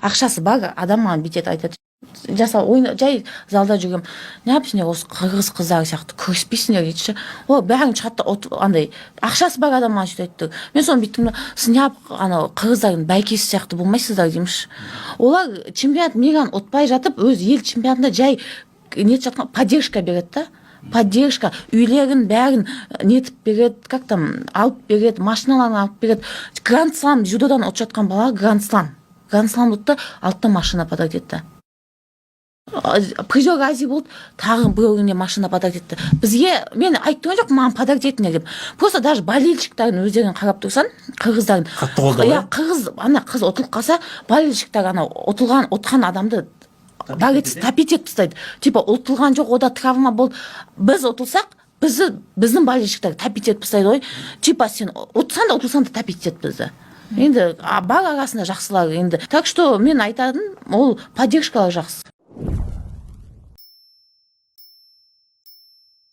ақшасы бар адам маған бүйтеді, айтады, жаса ойна, жай залда жүргем, не yapсыңдар осы қырғыз қыздары сияқты күреспейсіңдер дейді ше. Ол бәрін шығады да андай ақшасы бар адам маған сөйтіп айтты. Мен соны бүйттім да, сіз неғып анау қырғыздардың бәйкесі сияқты болмайсыздар деймінші. Олар чемпионат меган ұтпай жатып, өз ел чемпионатында жай не жатқан поддержка береді да. Поддержка, үйлерін бәрін нетіп береді, как там, алып береді, машиналарын алып береді. Гранд слам, дзюдодан ұтып жатқан бала гранд слам ұтты, алтын машина подарок етті. Призер Азия болды, тағы біреуіне машина подарок етті. Бізге, мен айттым жоқ, маған подарок етіңдер деп. Просто даже болельщиктарын өздерін қарап тұрсан, қырғыздарын. Қатты қолдау, иә, қыз ұтылып қалса, болельщиктар ұтқан адамды тапить етіп тастайды. Типа ұтылған жоқ, ода травма болды. Біз ұтылсақ, біздің болельщиктар тапить етіп тастайды ғой. Типа сен ұтылсаң да ұтылсаң да тапить етіп бізді. Енді бар арасында жақсылар енді. Так что мен айтадым, ол поддержкалар жақсы.